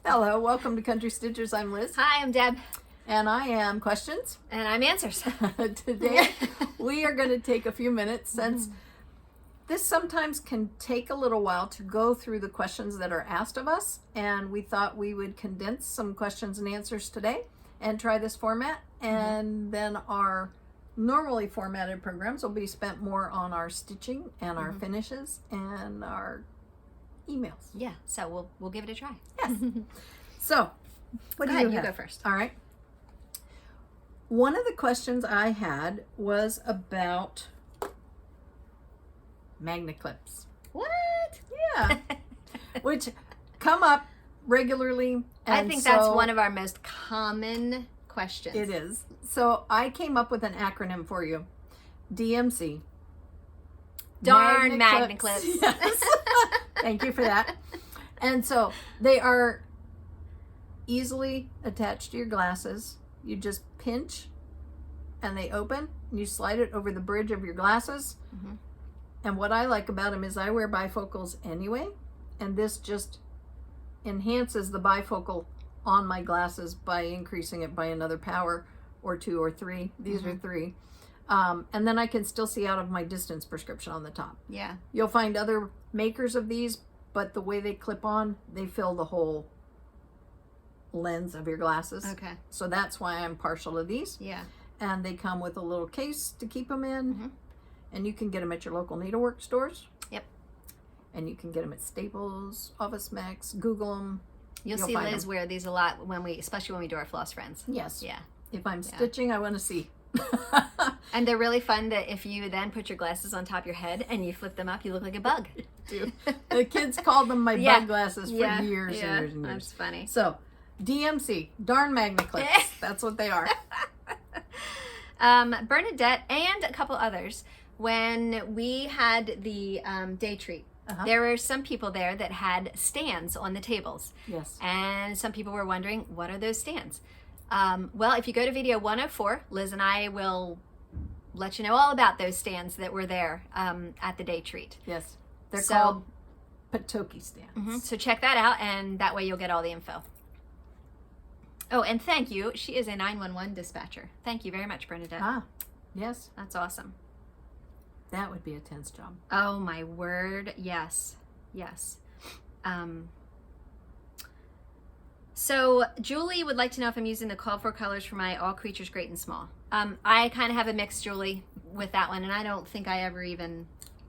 Hello, welcome to Country Stitchers. I'm Liz. Hi, I'm Deb. And I am Questions. And I'm Answers. Today we are going to take a few minutes since this sometimes can take a little while to go through the questions that are asked of us, and we thought we would condense some questions and answers today and try this format, and then our normally formatted programs will be spent more on our stitching and our finishes and our emails. Yeah, so we'll give it a try. Yes. So, what do you have? You go first. All right. One of the questions I had was about magnet clips. What? Yeah. Which come up regularly. And I think that's one of our most common questions. It is. So I came up with an acronym for you. DMC. Darn magnet clips. Yes. Thank you for that. And so they are easily attached to your glasses. You just pinch and they open and you slide it over the bridge of your glasses. And what I like about them is I wear bifocals anyway, and this just enhances the bifocal on my glasses by increasing it by another power or 2 or 3. These are 3. And then I can still see out of my distance prescription on the top. Yeah. You'll find other makers of these, but the way they clip on, they fill the whole lens of your glasses. Okay. So that's why I'm partial to these. Yeah. And they come with a little case to keep them in. And you can get them at your local needlework stores. Yep. And you can get them at Staples, Office Max, Google them. You'll see Liz wear these a lot especially when we do our floss friends. Yes. Yeah. If I'm stitching, I want to see. And they're really fun that if you then put your glasses on top of your head and you flip them up, you look like a bug. The kids called them my bug glasses for years and years and years. That's funny. So, DMC, darn magnet clips. That's what they are. Bernadette and a couple others, when we had the day treat, there were some people there that had stands on the tables. Yes. And some people were wondering, what are those stands? Well, if you go to video 104, Liz and I will let you know all about those stands that were there at the day treat. Yes. They're called Patoki stands. So check that out, and that way you'll get all the info. Oh, and thank you. She is a 911 dispatcher. Thank you very much, Bernadette. Ah, yes. That's awesome. That would be a tense job. Oh, my word. Yes. Yes. So Julie would like to know if I'm using the called for colors for my All Creatures Great and Small. I kind of have a mix, Julie, with that one, and I don't think I ever even...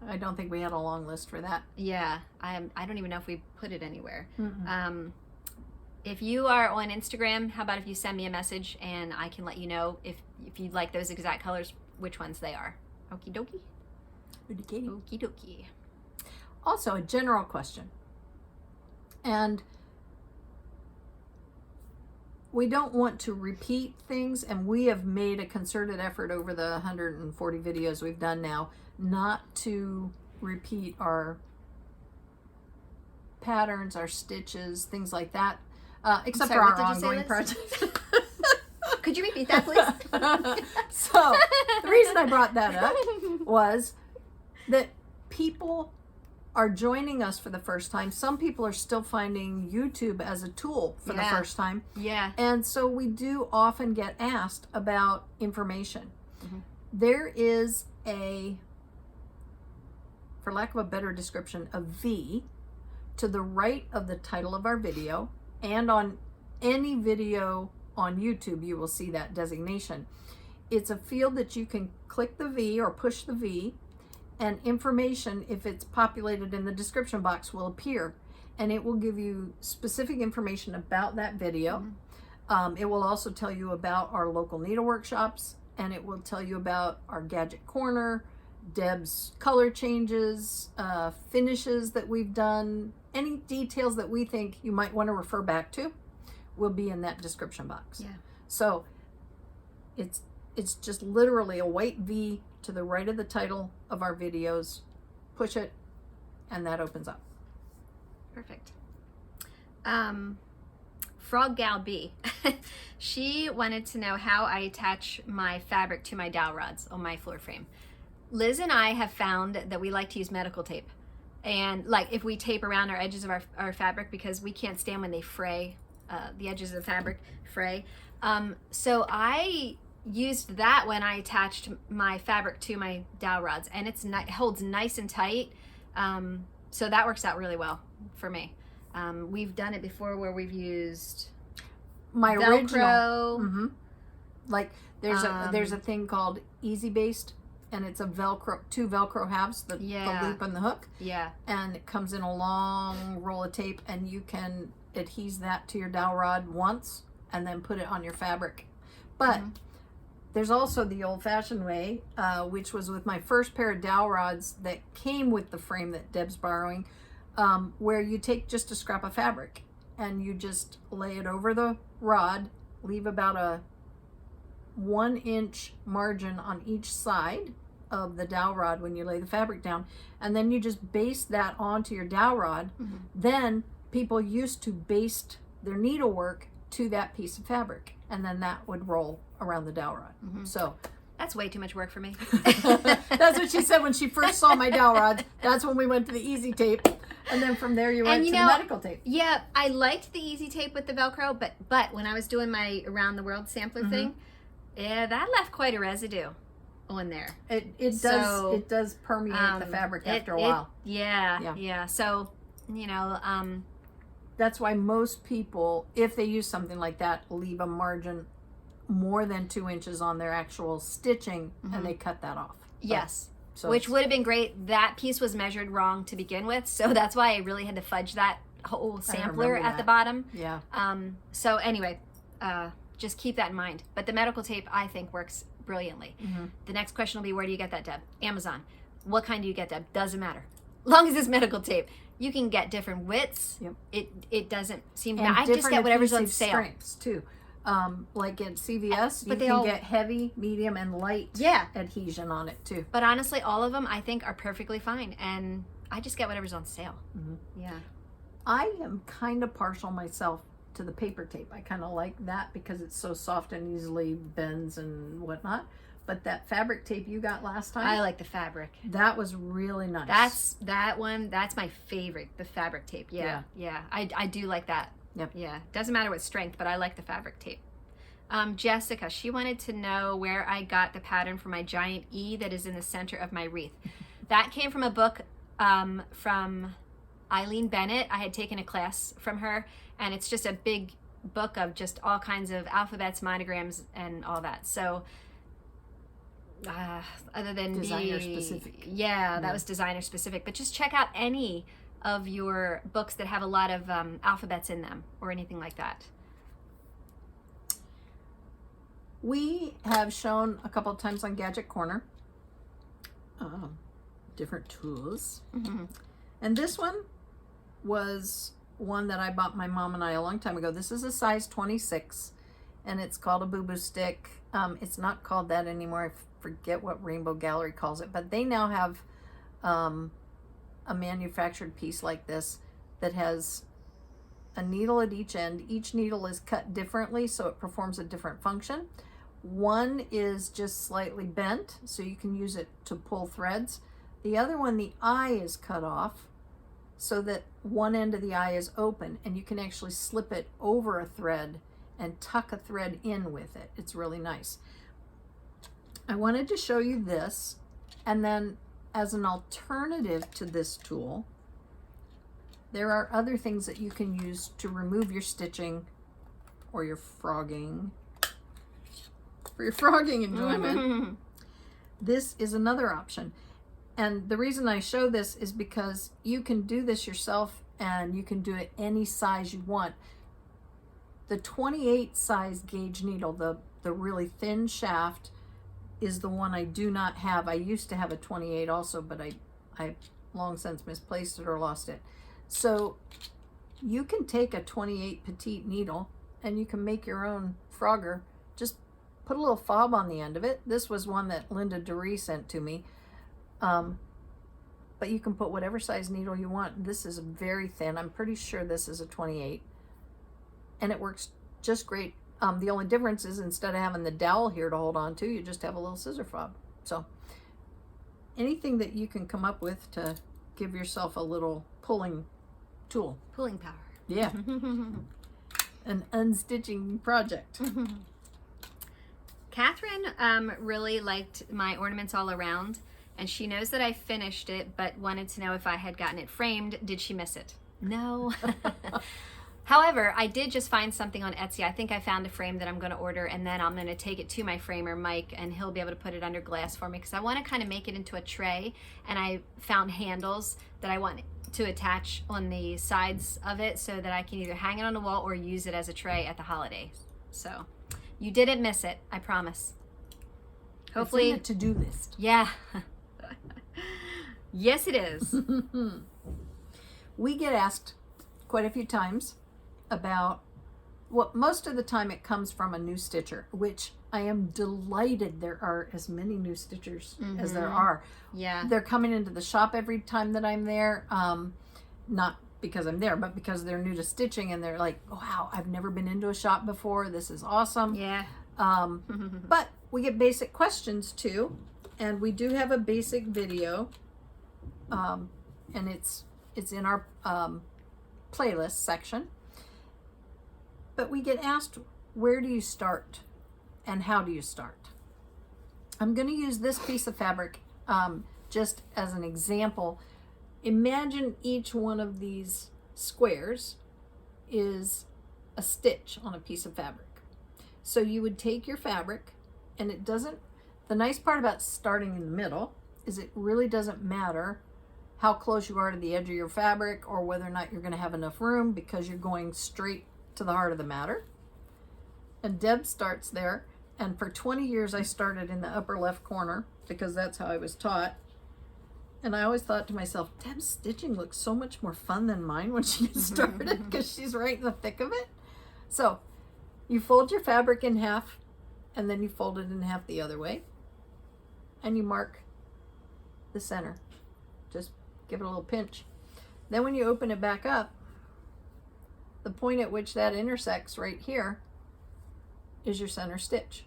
I don't think we had a long list for that. Yeah. I don't even know if we put it anywhere. If you are on Instagram, how about if you send me a message and I can let you know if you'd like those exact colors, which ones they are. Okie dokie. Okie dokie. Also, a general question. And we don't want to repeat things, and we have made a concerted effort over the 140 videos we've done now not to repeat our patterns, our stitches, things like that, except for our ongoing projects. Could you repeat that, please? So, the reason I brought that up was that people are joining us for the first time. Some people are still finding YouTube as a tool for the first time. Yeah. And so we do often get asked about information. There is for lack of a better description, a V to the right of the title of our video, and on any video on YouTube you will see that designation. It's a field that you can click the V or push the V, and information, if it's populated in the description box, will appear, and it will give you specific information about that video. It will also tell you about our local needlework shops, and it will tell you about our gadget corner, Deb's color changes, finishes that we've done. Any details that we think you might want to refer back to will be in that description box. Yeah. So it's just literally a white V to the right of the title of our videos. Push it, and that opens up. Perfect. Frog Gal B. She wanted to know how I attach my fabric to my dowel rods on my floor frame. Liz and I have found that we like to use medical tape. And like if we tape around our edges of our fabric, because we can't stand when they fray the edges of the fabric fray. So I used that when I attached my fabric to my dowel rods, and it holds nice and tight. So that works out really well for me. We've done it before where we've used my Velcro. original. Like there's a thing called Easy Based, and it's a Velcro, 2 Velcro halves, the loop and the hook. Yeah. And it comes in a long roll of tape, and you can adhese that to your dowel rod once and then put it on your fabric. But there's also the old-fashioned way, which was with my first pair of dowel rods that came with the frame that Deb's borrowing, where you take just a scrap of fabric and you just lay it over the rod, leave about a 1-inch margin on each side of the dowel rod when you lay the fabric down, and then you just baste that onto your dowel rod. Then people used to baste their needlework to that piece of fabric, and then that would roll around the dowel rod. So that's way too much work for me. that's what she said when she first saw my dowel rods. That's when we went to the Easy Tape, and then from there you went to the medical tape. Yeah, I liked the Easy Tape with the Velcro, but when I was doing my around the world sampler thing, yeah, that left quite a residue on there. It does permeate the fabric after a while. Yeah. So, that's why most people, if they use something like that, leave a margin more than 2 inches on their actual stitching, and they cut that off. Yes. Which would have been great. That piece was measured wrong to begin with, so that's why I really had to fudge that whole sampler at the bottom. Yeah. So anyway, just keep that in mind. But the medical tape, I think, works brilliantly. The next question will be, where do you get that, Deb? Amazon. What kind do you get, Deb? Doesn't matter. As long as it's medical tape. You can get different widths. It doesn't seem to matter. I just get whatever's on sale. Strengths too. Like at CVS, you can get heavy, medium, and light adhesion on it too. But honestly, all of them I think are perfectly fine, and I just get whatever's on sale. Yeah. I am kind of partial myself to the paper tape. I kind of like that because it's so soft and easily bends and whatnot. But that fabric tape you got last time, I like the fabric. That was really nice. That's my favorite, the fabric tape. Yeah. I do like that. Yep. Yeah. Doesn't matter what strength, but I like the fabric tape. Jessica, she wanted to know where I got the pattern for my giant E that is in the center of my wreath. That came from a book from Eileen Bennett. I had taken a class from her, and it's just a big book of just all kinds of alphabets, monograms, and all that. So other than designer specific. Yeah, that was designer specific. But just check out any of your books that have a lot of alphabets in them or anything like that. We have shown a couple of times on Gadget Corner different tools. And this one was one that I bought my mom and I a long time ago. This is a size 26, and it's called a boo-boo stick. It's not called that anymore. I forget what Rainbow Gallery calls it, but they now have a manufactured piece like this that has a needle at each end. Each needle is cut differently, so it performs a different function. One is just slightly bent, so you can use it to pull threads. The other one, the eye is cut off so that one end of the eye is open, and you can actually slip it over a thread and tuck a thread in with it. It's really nice. I wanted to show you this, and then as an alternative to this tool, there are other things that you can use to remove your stitching or your frogging, for your frogging enjoyment. This is another option. And the reason I show this is because you can do this yourself, and you can do it any size you want. The 28 size gauge needle, the really thin shaft, is the one I do not have. I used to have a 28 also, but I long since misplaced it or lost it. So you can take a 28 petite needle and you can make your own frogger. Just put a little fob on the end of it. This was one that Linda Dury sent to me. But you can put whatever size needle you want. This is very thin. I'm pretty sure this is a 28. And it works just great. The only difference is instead of having the dowel here to hold on to, you just have a little scissor fob. So anything that you can come up with to give yourself a little pulling tool. Pulling power. Yeah. an unstitching project. Catherine really liked my ornaments all around, and she knows that I finished it, but wanted to know if I had gotten it framed. Did she miss it? No. However, I did just find something on Etsy. I think I found a frame that I'm going to order, and then I'm going to take it to my framer, Mike, and he'll be able to put it under glass for me, because I want to kind of make it into a tray, and I found handles that I want to attach on the sides of it so that I can either hang it on the wall or use it as a tray at the holidays. So you didn't miss it, I promise. Hopefully. It's in the to-do list. Yeah. Yes, it is. We get asked quite a few times about, well, most of the time it comes from a new stitcher, which I am delighted there are as many new stitchers as there are. Yeah. They're coming into the shop every time that I'm there, not because I'm there, but because they're new to stitching, and they're like, wow, I've never been into a shop before. This is awesome. Yeah. But we get basic questions too, and we do have a basic video, and it's in our playlist section. But we get asked, where do you start and how do you start? I'm going to use this piece of fabric just as an example. Imagine each one of these squares is a stitch on a piece of fabric. So you would take your fabric, and it doesn't, the nice part about starting in the middle is it really doesn't matter how close you are to the edge of your fabric or whether or not you're going to have enough room, because you're going straight to the heart of the matter. And Deb starts there, and for 20 years I started in the upper left corner because that's how I was taught. And I always thought to myself, Deb's stitching looks so much more fun than mine when she gets started, because she's right in the thick of it. So you fold your fabric in half, and then you fold it in half the other way, and you mark the center. Just give it a little pinch. Then when you open it back up, the point at which that intersects right here is your center stitch.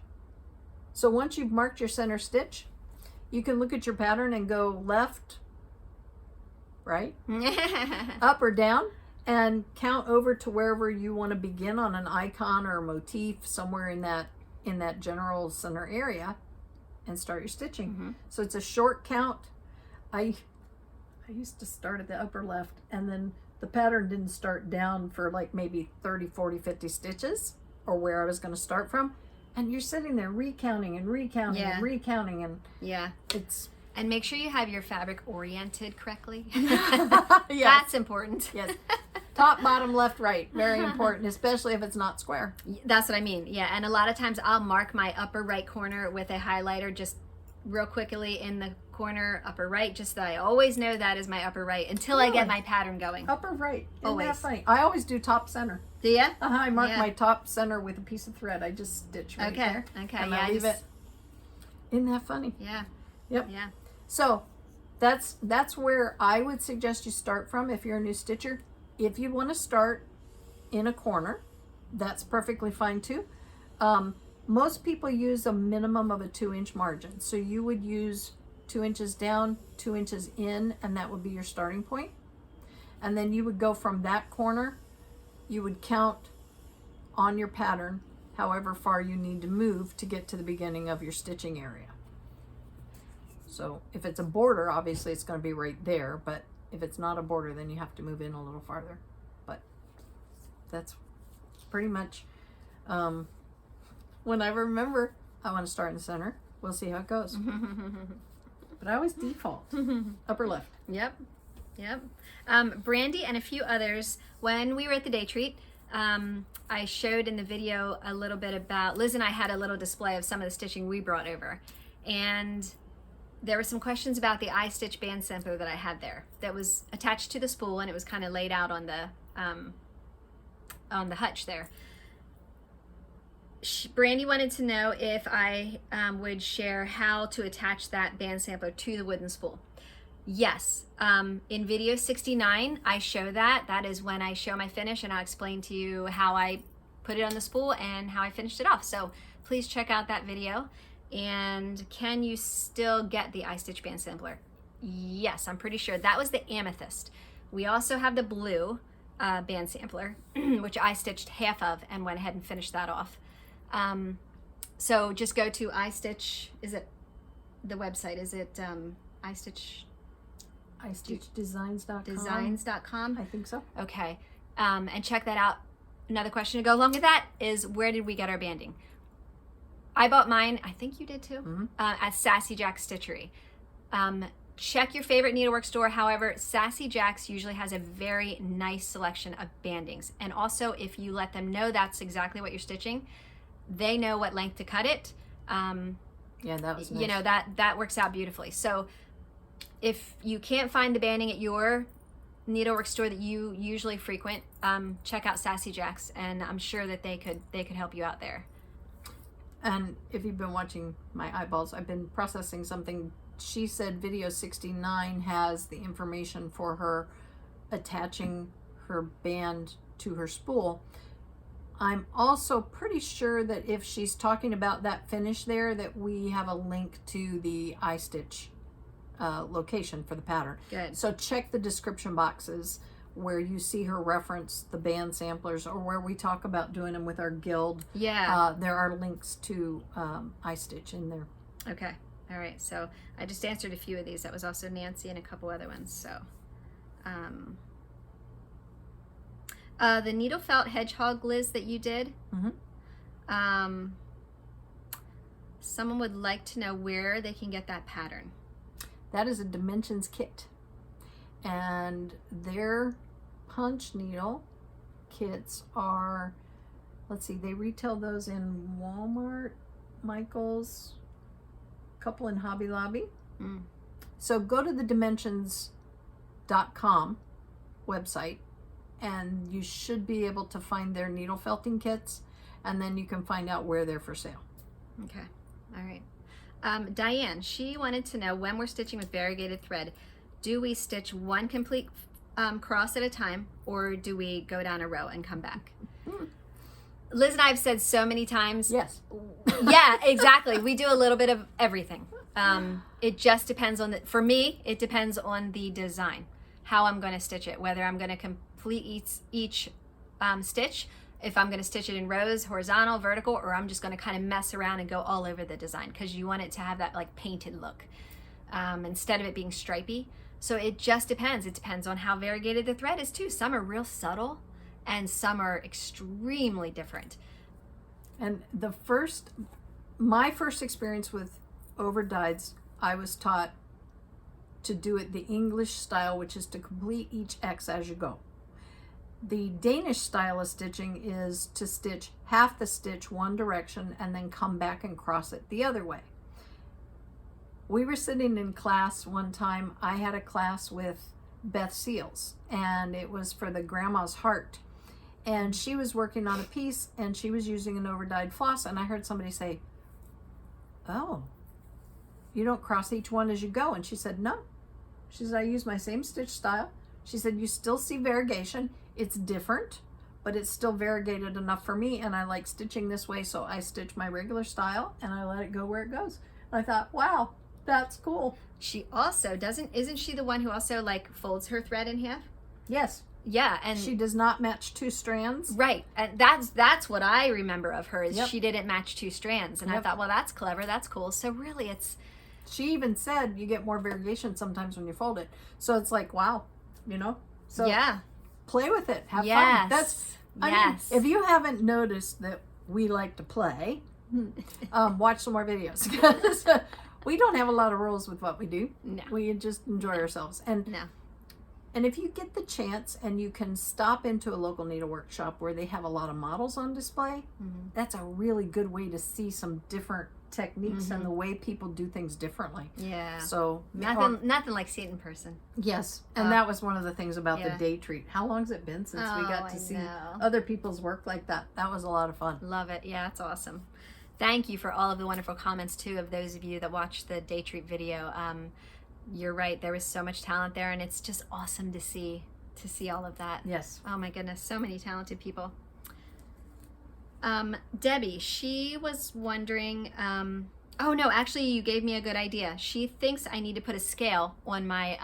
So once you've marked your center stitch, you can look at your pattern and go left, right, up or down, and count over to wherever you want to begin on an icon or a motif somewhere in that general center area, and start your stitching. So it's a short count. I used to start at the upper left, and then the pattern didn't start down for like maybe 30, 40, 50 stitches, or where I was going to start from. And you're sitting there recounting and recounting and recounting, and it's... And make sure you have your fabric oriented correctly. Yes. That's important. Yes. Top, bottom, left, right. Very important, especially if it's not square. That's what I mean. Yeah. And a lot of times I'll mark my upper right corner with a highlighter just real quickly in the corner, upper right, just so I always know that is my upper right until I get my pattern going. Upper right. Isn't Always. that funny? I always do top center. Do you? I mark my top center with a piece of thread. I just stitch right there. Okay. And I leave it. Isn't that funny? Yeah. Yep. Yeah. So that's where I would suggest you start from if you're a new stitcher. If you want to start in a corner, that's perfectly fine too. Most people use a minimum of a 2-inch margin. So you would use 2 inches down, 2 inches in, and that would be your starting point. And then you would go from that corner, you would count on your pattern however far you need to move to get to the beginning of your stitching area. So if it's a border, obviously it's going to be right there, but if it's not a border, then you have to move in a little farther. But that's pretty much, when I remember I want to start in the center, we'll see how it goes. But I always default upper left. Yep. Brandy and a few others, when we were at the day treat, I showed in the video a little bit about, Liz and I had a little display of some of the stitching we brought over, and there were some questions about the I-stitch band sampler that I had there that was attached to the spool, and it was kind of laid out on the hutch there. Brandy wanted to know if I would share how to attach that band sampler to the wooden spool. Yes, in video 69 I show that. That is when I show my finish, and I'll explain to you how I put it on the spool and how I finished it off. So please check out that video. And can you still get the I-stitch band sampler? Yes, I'm pretty sure. That was the amethyst. We also have the blue, band sampler, which I stitched half of and went ahead and finished that off. So just go to iStitch. Is it the website? Is it iStitch? iStitchDesigns.com. Designs.com? I think so. Okay. And check that out. Another question to go along with that is, where did we get our banding? I bought mine, I think you did too, at Sassy Jack's Stitchery. Check your favorite needlework store. However, Sassy Jack's usually has a very nice selection of bandings. And also, if you let them know that's exactly what you're stitching, they know what length to cut it. Yeah, that was nice. You know, that works out beautifully. So if you can't find the banding at your needlework store that you usually frequent, check out Sassy Jack's, and I'm sure that they could help you out there. And if you've been watching my eyeballs, I've been processing something. She said video 69 has the information for her attaching her band to her spool. I'm also pretty sure that if she's talking about that finish there, that we have a link to the iStitch location for the pattern. Good. So check the description boxes where you see her reference the band samplers, or where we talk about doing them with our guild. Yeah. There are links to iStitch in there. Okay. All right. So I just answered a few of these. That was also Nancy and a couple other ones. So the needle felt hedgehog, Liz, that you did. Someone would like to know where they can get that pattern. That is a Dimensions kit, and their punch needle kits are, let's see, they retail those in Walmart, Michael's, a couple in Hobby Lobby. So go to the dimensions.com website, and you should be able to find their needle felting kits, and then you can find out where they're for sale. Okay. All right. Diane, she wanted to know, when we're stitching with variegated thread, do we stitch one complete cross at a time, or do we go down a row and come back? Liz and I have said so many times. Yes. Yeah, exactly. We do a little bit of everything. It just depends on for me, it depends on the design, how I'm going to stitch it, whether I'm going to complete each stitch, if I'm going to stitch it in rows, horizontal, vertical, or I'm just going to kind of mess around and go all over the design, because you want it to have that like painted look instead of it being stripy. So it just depends. It depends on how variegated the thread is too. Some are real subtle and some are extremely different. And my first experience with overdyes, I was taught to do it the English style, which is to complete each X as you go. The Danish style of stitching is to stitch half the stitch one direction and then come back and cross it the other way. We were sitting in class one time. I had a class with Beth Seals, and it was for the Grandma's Heart. And she was working on a piece, and she was using an overdyed floss, and I heard somebody say, "Oh, you don't cross each one as you go." And she said, "No." She said, "I use my same stitch style." She said, "You still see variegation. It's different, but it's still variegated enough for me, and I like stitching this way, so I stitch my regular style and I let it go where it goes." And I thought, wow, that's cool. She also isn't she the one who also like folds her thread in half? Yes. Yeah, and she does not match two strands. Right, and that's what I remember of her, is Yep. she didn't match two strands, and Yep. I thought, well, that's clever, that's cool. So really, she even said you get more variegation sometimes when you fold it. So it's like, wow, So yeah. Play with it. Have Yes. fun. I mean, if you haven't noticed that we like to play, watch some more videos. We don't have a lot of rules with what we do. No. We just enjoy ourselves. And if you get the chance and you can stop into a local needlework shop where they have a lot of models on display, that's a really good way to see some different techniques and the way people do things differently. Yeah. So nothing like seeing it in person. Yes, and that was one of the things about the day treat. How long's it been since we got to see other people's work like that? That was a lot of fun. Love it. Yeah, it's awesome. Thank you for all of the wonderful comments too of those of you that watched the day treat video. You're right. There was so much talent there, and it's just awesome to see all of that. Yes. Oh my goodness, so many talented people. Debbie, she was wondering, oh no, actually you gave me a good idea. She thinks I need to put a scale on my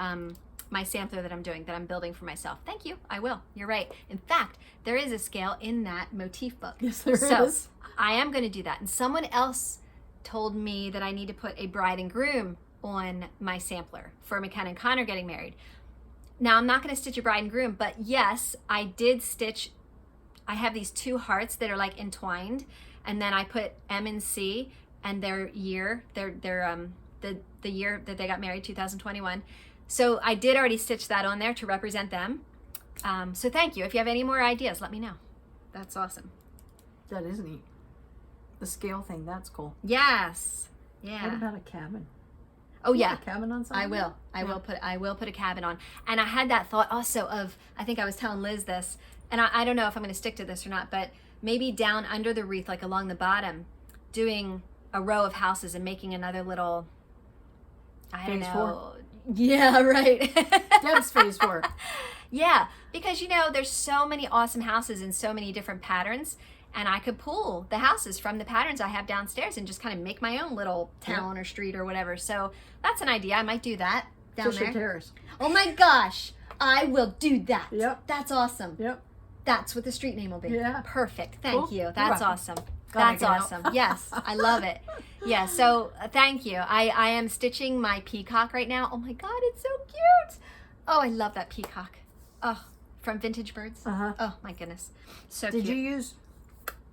my sampler that I'm doing, that I'm building for myself. Thank you. I will. You're right. In fact, there is a scale in that motif book. Yes, there so is. I am going to do that. And someone else told me that I need to put a bride and groom on my sampler for McKenna and Connor getting married. Now, I'm not going to stitch a bride and groom, but yes, I did stitch. I have these 2 hearts that are like entwined, and then I put M and C and their year, the year that they got married, 2021. So I did already stitch that on there to represent them. So thank you. If you have any more ideas, let me know. That's awesome. That is neat. The scale thing, that's cool. Yes. Yeah. What about a cabin? Oh yeah. A cabin on something? I will. I will put a cabin on. And I had that thought also of, I think I was telling Liz this, and I don't know if I'm going to stick to this or not, but maybe down under the wreath, like along the bottom, doing a row of houses and making another little, I don't Phase know. 4. Yeah, right. Deb's phase 4. Yeah, because there's so many awesome houses in so many different patterns, and I could pull the houses from the patterns I have downstairs and just kind of make my own little town or street or whatever. So that's an idea. I might do that down Fisher there. Terrace. Oh my gosh, I will do that. Yep. That's awesome. Yep. That's what the street name will be. Yeah. Perfect. Thank Cool. you. You're That's welcome. awesome. Glad I That's could help. awesome. Yes, I love it. Yeah, so thank you. I am stitching my peacock right now. Oh my God, it's so cute. Oh, I love that peacock. Oh, from Vintage Birds. Uh-huh. Oh my goodness. So Did cute. you use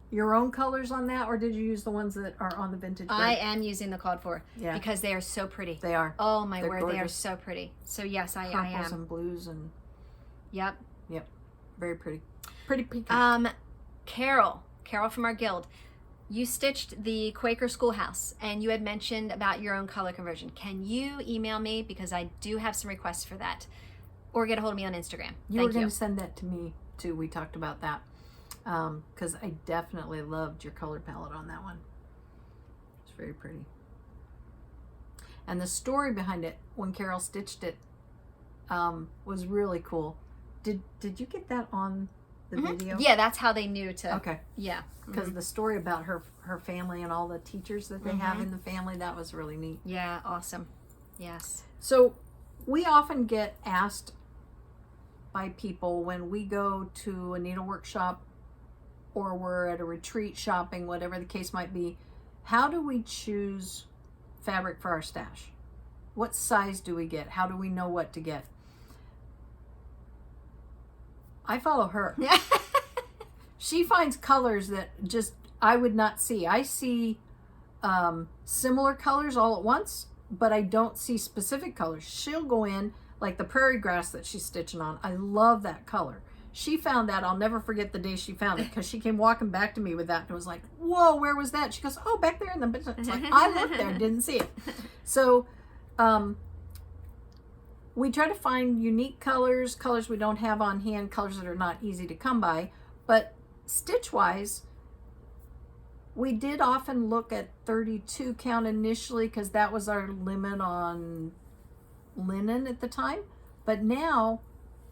your own colors on that, or did you use the ones that are on the Vintage Bird? I am using the called for Yeah. because they are so pretty. They are. Oh my They're word, they are gorgeous. so pretty. So yes, I Purples am. and blues and Yep. very pretty. Pretty peacock. Carol from our guild, you stitched the Quaker schoolhouse and you had mentioned about your own color conversion. Can you email me, because I do have some requests for that, or get a hold of me on Instagram? You were Thank going you. to send that to me too. We talked about that because I definitely loved your color palette on that one. It's very pretty. And the story behind it, when Carol stitched it, was really cool. Did you get that on the video? Yeah, that's how they knew to. Okay. Yeah. Because the story about her family and all the teachers that they have in the family, that was really neat. Yeah, awesome. Yes. So we often get asked by people when we go to a needlework shop or we're at a retreat shopping, whatever the case might be, how do we choose fabric for our stash? What size do we get? How do we know what to get? I follow her. She finds colors that just I would not see. I see similar colors all at once, but I don't see specific colors. She'll go in, like the prairie grass that she's stitching on. I love that color. She found that. I'll never forget the day she found it, because she came walking back to me with that and was like, whoa, where was that? She goes, oh, back there in the business. It's like, I looked there and didn't see it. So we try to find unique colors we don't have on hand, colors that are not easy to come by. But stitch-wise, we did often look at 32 count initially because that was our limit on linen at the time. But now,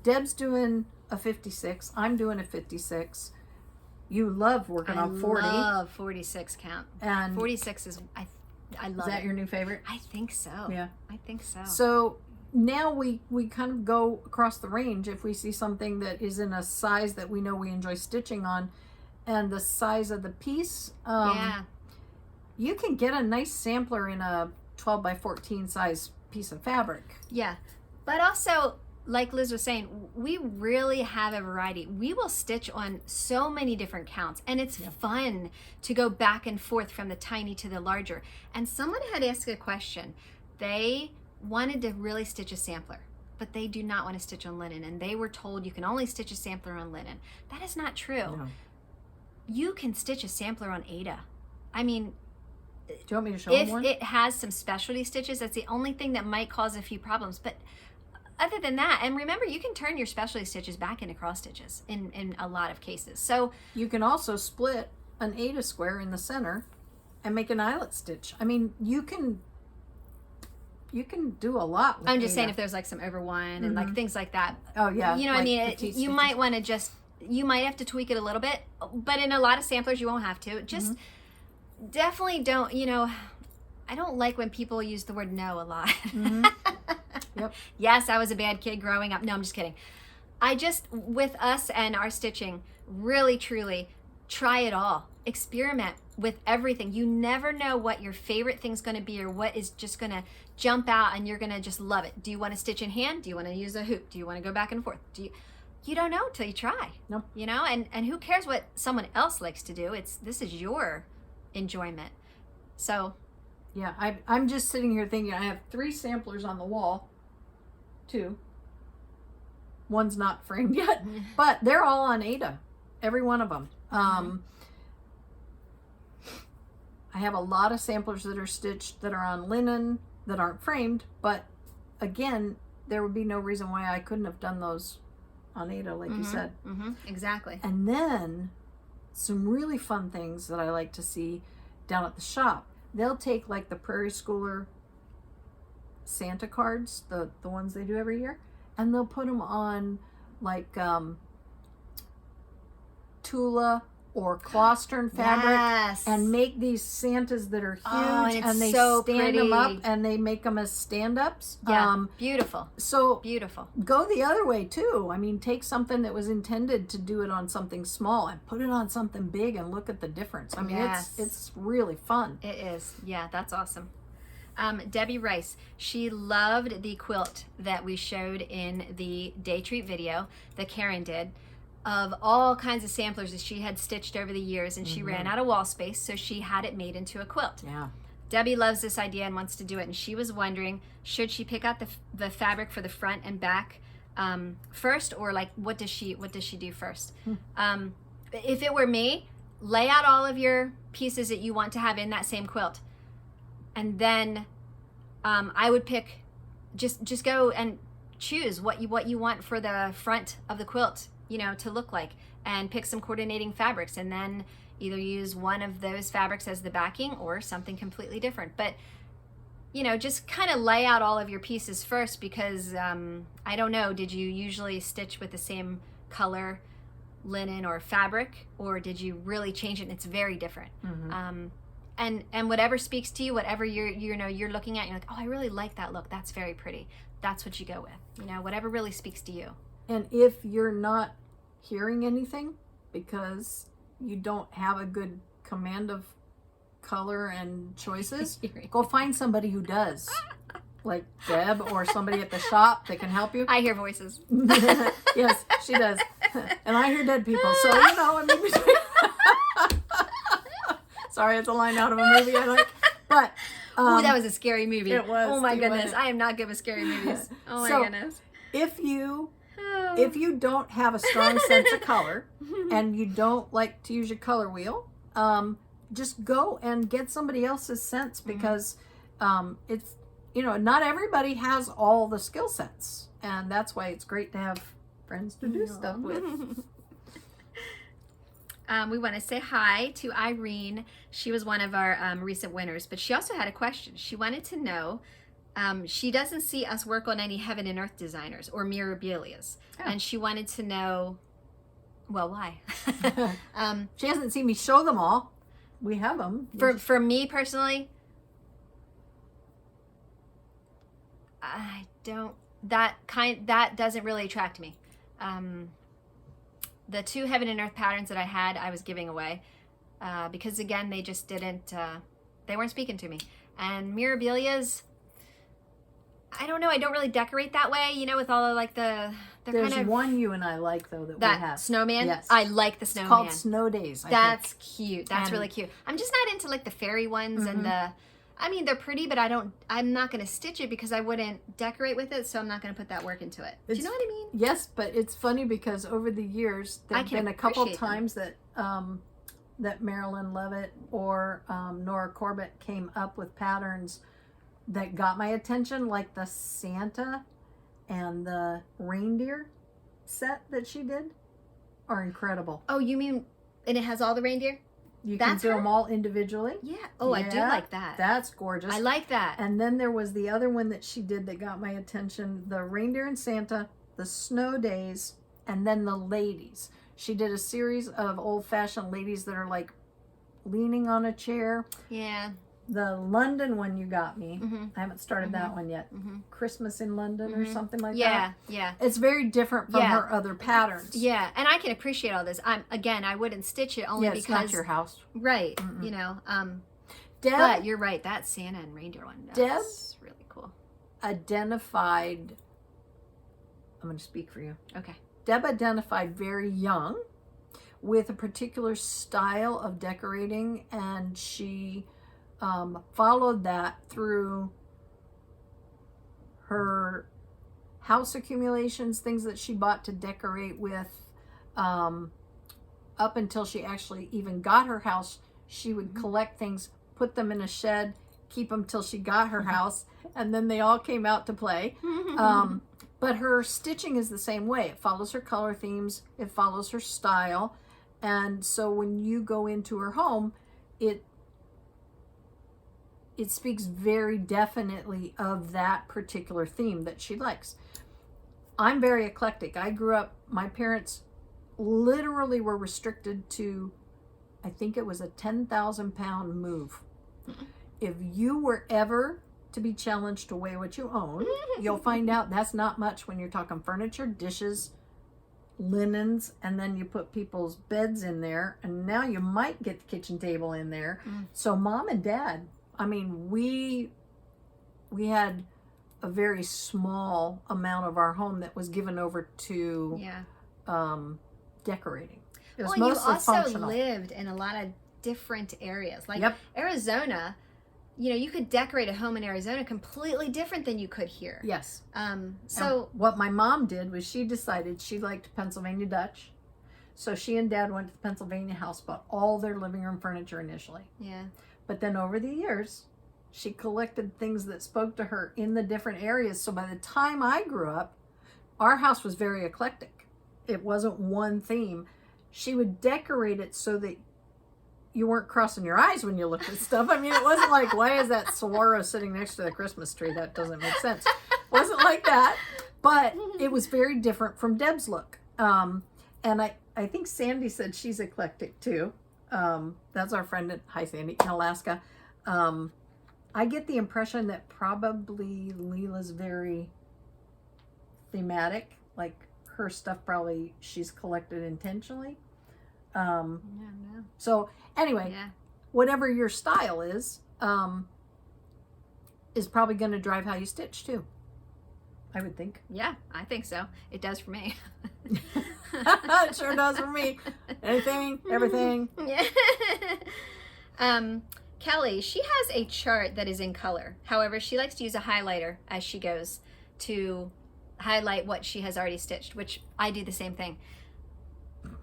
Deb's doing a 56. I'm doing a 56. You love working on 40. I love 46 count. And 46 is, I love is that it. your new favorite? I think so. Yeah. I think so. So now we kind of go across the range if we see something that is in a size that we know we enjoy stitching on, and the size of the piece. Yeah. You can get a nice sampler in a 12 by 14 size piece of fabric. Yeah. But also, like Liz was saying, we really have a variety. We will stitch on so many different counts, and it's fun to go back and forth from the tiny to the larger. And someone had asked a question. They wanted to really stitch a sampler, but they do not want to stitch on linen, and they were told you can only stitch a sampler on linen. That is not true. No. You can stitch a sampler on Aida. I mean, Do you want me to show them if one? it has some specialty stitches, that's the only thing that might cause a few problems. But other than that, and remember, you can turn your specialty stitches back into cross stitches in a lot of cases. So You can also split an Aida square in the center and make an eyelet stitch. I mean, you can do a lot with I'm just Aida. saying, if there's like some over one and like things like that, Oh yeah. you know what I like mean? petite You stitches. might want to just, you might have to tweak it a little bit, but in a lot of samplers, you won't have to. Just definitely don't, I don't like when people use the word no a lot. Yep. Yes, I was a bad kid growing up. No, I'm just kidding. With us and our stitching, really, truly, try it all. Experiment with everything. You never know what your favorite thing's going to be or what is just going to jump out and you're going to just love it. Do you want to stitch in hand? Do you want to use a hoop? Do you want to go back and forth? You don't know till you try. No. You know, and who cares what someone else likes to do? This is your enjoyment. So, yeah, I'm just sitting here thinking I have 3 samplers on the wall. 2. One's not framed yet, but they're all on Ada, every one of them. I have a lot of samplers that are stitched that are on linen that aren't framed, but again, there would be no reason why I couldn't have done those on Ada, like you said. Exactly. And then some really fun things that I like to see down at the shop. They'll take like the Prairie Schooler Santa cards, the ones they do every year, and they'll put them on like Tula or Clostern fabric, yes, and make these Santas that are huge, and they so stand them up pretty. and they make them as stand-ups. Yeah, beautiful. So Beautiful. go the other way too. I mean, take something that was intended to do it on something small and put it on something big and look at the difference. I mean, Yes. it's really fun. It is. Yeah, that's awesome. Debbie Rice, she loved the quilt that we showed in the Day Treat video that Karen did, of all kinds of samplers that she had stitched over the years, and she ran out of wall space, so she had it made into a quilt. Yeah. Debbie loves this idea and wants to do it, and she was wondering, should she pick out the fabric for the front and back first, or like what does she do first? If it were me, lay out all of your pieces that you want to have in that same quilt, and then I would pick, just go and choose what you want for the front of the quilt, you know, to look like, and pick some coordinating fabrics, and then either use one of those fabrics as the backing or something completely different. But, you know, just kind of lay out all of your pieces first, because I don't know, did you usually stitch with the same color linen or fabric, or did you really change it and it's very different? And whatever speaks to you, whatever you're looking at, you're like, oh, I really like that look, that's very pretty, that's what you go with, you know, whatever really speaks to you. And if you're not hearing anything because you don't have a good command of color and choices, go find somebody who does, like Deb or somebody at the shop that can help you. I hear voices. Yes, she does. And I hear dead people, so you know, I mean, sorry, it's a line out of a movie I like, but oh, that was a scary movie. It was. Oh my It goodness, was. I am not good with scary movies. Oh my So, goodness. If you don't have a strong sense of color and you don't like to use your color wheel, just go and get somebody else's sense, because it's, you know, not everybody has all the skill sets, and that's why it's great to have friends to do stuff with. We want to say hi to Irene. She was one of our recent winners, but she also had a question. She wanted to know, she doesn't see us work on any Heaven and Earth designers or Mirabilias, and she wanted to know, well, why? She hasn't seen me show them all. We have them. For me personally, I don't, that doesn't really attract me. The 2 Heaven and Earth patterns that I had, I was giving away, because again, they just didn't, they weren't speaking to me. And Mirabilias, I don't know, I don't really decorate that way, you know, with all of like there's There's kind of, one you and I like, though, that we that have. snowman. Yes. I like the It's snowman. called Snow Days, I That's think. cute. That's And- really cute. I'm just not into like the fairy ones and I mean, they're pretty, but I'm not going to stitch it because I wouldn't decorate with it, so I'm not going to put that work into it. Do you know what I mean? Yes, but it's funny because over the years, there have been a couple times that that Marilyn Levitt or Nora Corbett came up with patterns that got my attention, like the Santa and the reindeer set that she did are incredible. Oh, you mean, and it has all the reindeer? You can That's do her? them all individually. Yeah. Oh, I do Yeah, like that. That's gorgeous. I like that. And then there was the other one that she did that got my attention, the reindeer and Santa, the snow days, and then the ladies. She did a series of old-fashioned ladies that are like leaning on a chair. Yeah. the London one you got me. Mm-hmm. I haven't started that one yet. Mm-hmm. Christmas in London or something like that. Yeah, yeah. It's very different from her other patterns. Yeah, and I can appreciate all this. I wouldn't stitch it only because it's not your house. Right. Mm-mm. You know. Deb, but you're right. That Santa and reindeer one. That's really cool. Identified. I'm going to speak for you. Okay. Deb identified very young with a particular style of decorating, and she followed that through her house accumulations, things that she bought to decorate with. Up until she actually even got her house, she would collect things, put them in a shed, keep them till she got her house, and then they all came out to play. But her stitching is the same way. It follows her color themes, it follows her style, and so when you go into her home, it speaks very definitely of that particular theme that she likes. I'm very eclectic. I grew up, my parents literally were restricted to, I think it was a 10,000 pound move. If you were ever to be challenged to weigh what you own, you'll find out that's not much when you're talking furniture, dishes, linens, and then you put people's beds in there, and now you might get the kitchen table in there. So mom and dad, I mean, we had a very small amount of our home that was given over to decorating. It was mostly you also functional. lived in a lot of different areas. Like Arizona, you know, you could decorate a home in Arizona completely different than you could here. Yes. So and what my mom did was she decided she liked Pennsylvania Dutch. So she and dad went to the Pennsylvania house, bought all their living room furniture initially. Yeah. But then over the years, she collected things that spoke to her in the different areas. So by the time I grew up, our house was very eclectic. It wasn't one theme. She would decorate it so that you weren't crossing your eyes when you looked at stuff. I mean, it wasn't like, why is that saguaro sitting next to the Christmas tree? That doesn't make sense. It wasn't like that. But it was very different from Deb's look. And I think Sandy said she's eclectic too. That's our friend hi Sandy, in Alaska. I get the impression that probably Leela's very thematic. Like her stuff probably she's collected intentionally. So anyway, whatever your style is probably going to drive how you stitch too. I would think. Yeah, I think so. It does for me. It sure does for me. Anything, everything. Kelly, she has a chart that is in color. However, she likes to use a highlighter as she goes to highlight what she has already stitched, which I do the same thing.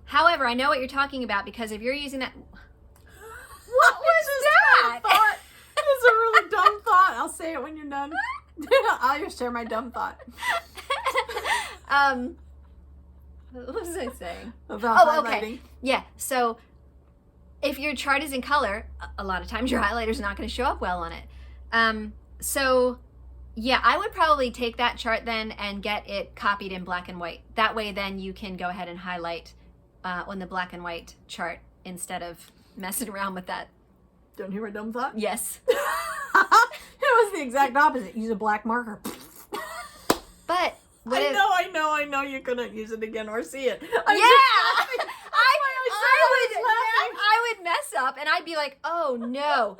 However, I know what you're talking about because if you're using that... What was that? It's a really dumb thought. I'll say it when you're done. I'll just share my dumb thought. What was I saying? About highlighting. Okay. Yeah, so if your chart is in color, a lot of times your highlighter's not going to show up well on it. So yeah, I would probably take that chart then and get it copied in black and white. That way then you can go ahead and highlight on the black and white chart instead of messing around with that. Don't hear my dumb thought? Yes. It was the exact opposite. Use a black marker. But I know you couldn't use it again or see it. I would mess up and I'd be like, oh no,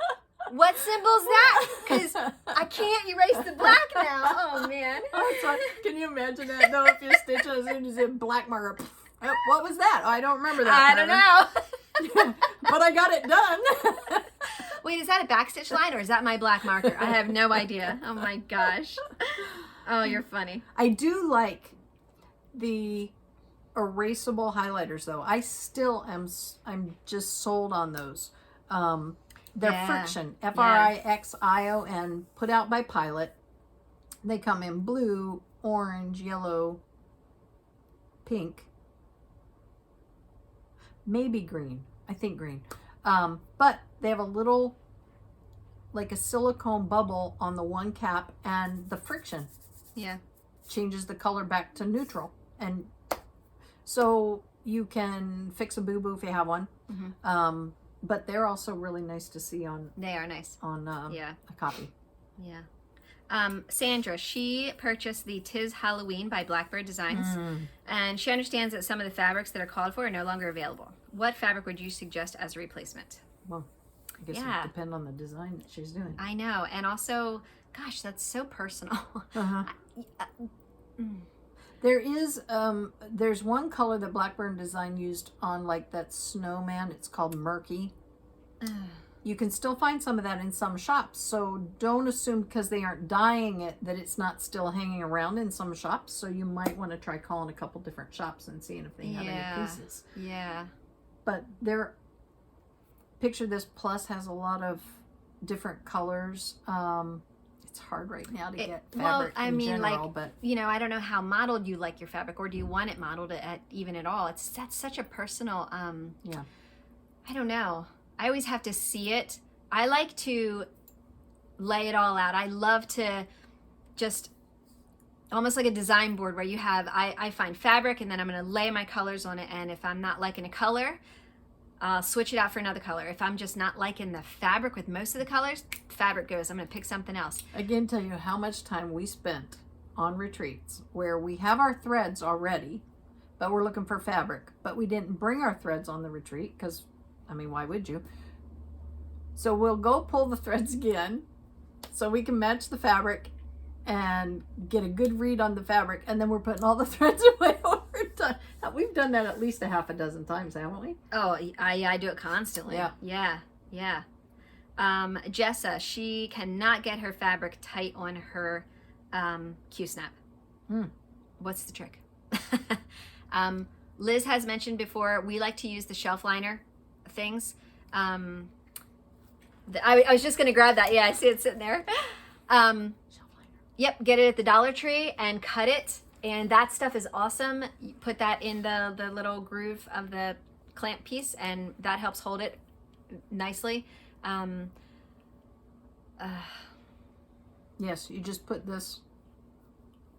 what symbol's that? Because I can't erase the black now. Oh man. Can you imagine that though? If you stitch it as soon as you black marker. What was that? I don't remember that. I don't know. But I got it done. Wait, is that a backstitch line or is that my black marker? I have no idea. Oh my gosh. Oh, you're funny. I do like the erasable highlighters though. I still I'm just sold on those. They're Friction, Frixion, put out by Pilot. They come in blue, orange, yellow, pink, maybe green. I think green. But they have a little, like a silicone bubble on the one cap, and the Friction changes the color back to neutral. And so you can fix a boo-boo if you have one. but they're also really nice to see on. They are nice. On yeah. a copy. Yeah. Sandra, she purchased the Tis Halloween by Blackbird Designs, and she understands that some of the fabrics that are called for are no longer available. What fabric would you suggest as a replacement? Well, I guess it would depend on the design that she's doing. I know, and also, gosh, that's so personal. There is, there's one color that Blackbird Design used on like that snowman. It's called Murky. You can still find some of that in some shops, so don't assume because they aren't dyeing it that it's not still hanging around in some shops. So you might want to try calling a couple different shops and seeing if they have any pieces. Yeah. But Picture This Plus has a lot of different colors. It's hard right now to get fabric in general, but you know, I don't know how modeled you like your fabric, or do you want it modeled even at all? That's such a personal. Yeah. I don't know. I always have to see it. I like to lay it all out. I love to just almost like a design board where you have, I find fabric and then I'm going to lay my colors on it. And if I'm not liking a color, I'll switch it out for another color. If I'm just not liking the fabric with most of the colors, fabric goes. I'm going to pick something else. Again, tell you how much time we spent on retreats where we have our threads already, but we're looking for fabric. But we didn't bring our threads on the retreat because, I mean, why would you? So we'll go pull the threads again so we can match the fabric and get a good read on the fabric, and then we're putting all the threads away over time. We've done that at least a half a dozen times, haven't we? Oh, I do it constantly. Yeah. Jessa, she cannot get her fabric tight on her Q-snap. What's the trick? Liz has mentioned before, we like to use the shelf liner things. I was just going to grab that. Yeah, I see it sitting there. Shelf liner. Yep, get it at the Dollar Tree and cut it. And that stuff is awesome. You put that in the little groove of the clamp piece, and that helps hold it nicely. Yes, you just put this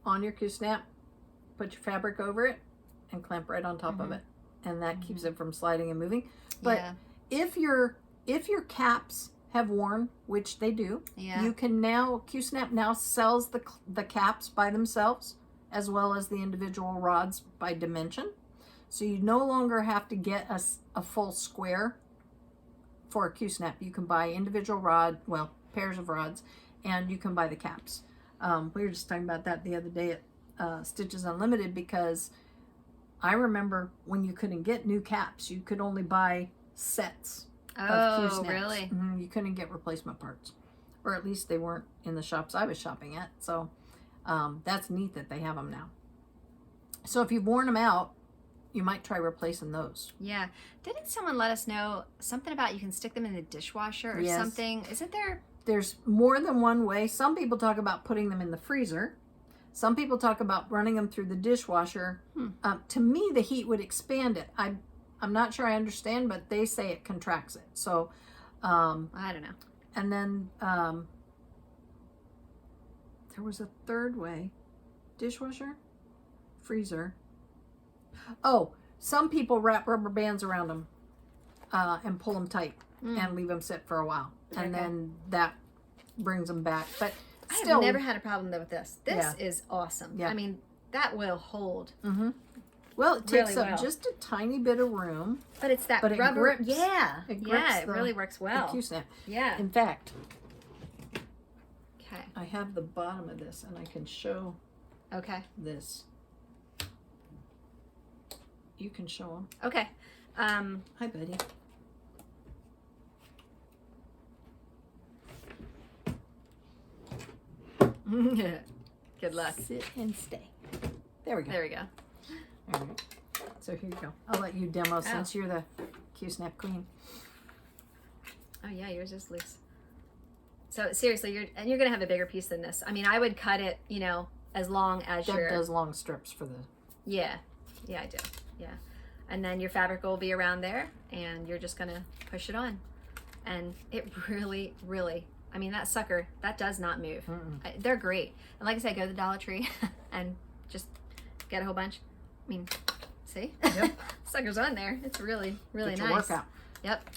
on your Q-snap, put your fabric over it, and clamp right on top of it. And that keeps it from sliding and moving. But if your caps have worn, which they do, you can now, Q-snap now sells the caps by themselves as well as the individual rods by dimension. So you no longer have to get a full square for a Q-snap. You can buy individual pairs of rods, and you can buy the caps. We were just talking about that the other day at Stitches Unlimited, because I remember when you couldn't get new caps, you could only buy sets of Q-snaps. Really? You couldn't get replacement parts, or at least they weren't in the shops I was shopping at. So that's neat that they have them now. So if you've worn them out, you might try replacing those. Yeah. Didn't someone let us know something about you can stick them in the dishwasher or something? Isn't there? There's more than one way. Some people talk about putting them in the freezer. Some people talk about running them through the dishwasher. To me, the heat would expand it. I'm not sure I understand, but they say it contracts it. So I don't know. And then there was a third way. Dishwasher, freezer. Oh, some people wrap rubber bands around them and pull them tight and leave them sit for a while. And then that brings them back. But still, I've never had a problem though with this. This is awesome. Yeah. I mean, that will hold. Well, it takes up just a tiny bit of room. But it's that rubber. It grips. It grips it really works well. The Q-snap. Yeah. In fact, okay, I have the bottom of this, and I can show this. You can show them. Okay. Hi, buddy. Good luck. Sit and stay. There we go. There we go. All right. So here you go. I'll let you demo since you're the Q-snap queen. Oh yeah, yours is loose. So seriously, you're gonna have a bigger piece than this. I mean, I would cut it, you know, as long as Deb does long strips for the. Yeah, I do. Yeah, and then your fabric will be around there, and you're just gonna push it on, and it really, really. I mean, that sucker, that does not move. They're great. And like I said, go to the Dollar Tree and just get a whole bunch. I mean, see? Sucker's on there. It's really, really nice. Workout. Yep.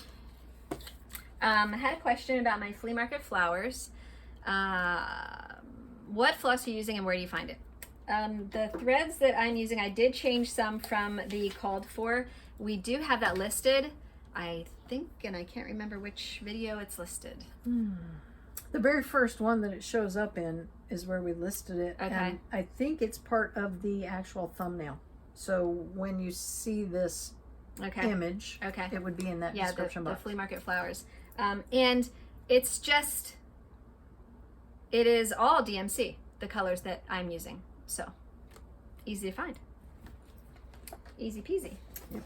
I had a question about my flea market flowers. What floss are you using and where do you find it? The threads that I'm using, I did change some from the called for. We do have that listed, I think, and I can't remember which video it's listed. The very first one that it shows up in is where we listed it. Okay. And I think it's part of the actual thumbnail. So when you see this image, it would be in that description box. The flea market flowers. And it's just, it is all DMC, the colors that I'm using. So easy to find. Easy peasy. Yep.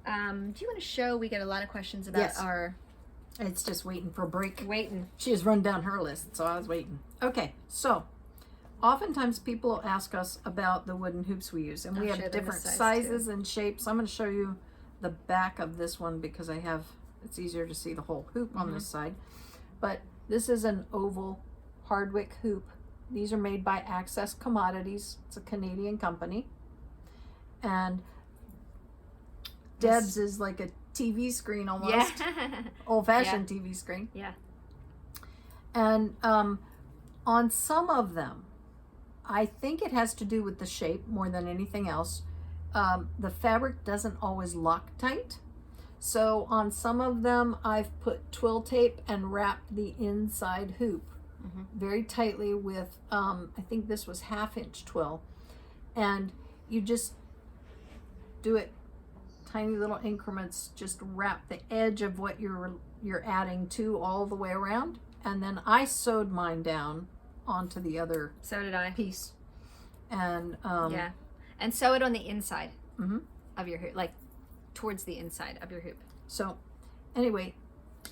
Do you want to show, we get a lot of questions about our... It's just waiting for a break. Waiting. She has run down her list, so I was waiting. Okay, so oftentimes people ask us about the wooden hoops we use, and we have different sizes and shapes. I'm going to show you the back of this one because it's easier to see the whole hoop on this side. But this is an oval Hardwick hoop. These are made by Access Commodities. It's a Canadian company. And Deb's is like a TV screen almost. Old-fashioned TV screen. Yeah. And on some of them, I think it has to do with the shape more than anything else. The fabric doesn't always lock tight. So on some of them, I've put twill tape and wrapped the inside hoop very tightly with, I think this was 1/2-inch twill. And you just do it tiny little increments, just wrap the edge of what you're adding to all the way around. And then I sewed mine down onto the other piece. And yeah. And sew it on the inside of your hoop, like towards the inside of your hoop. So anyway,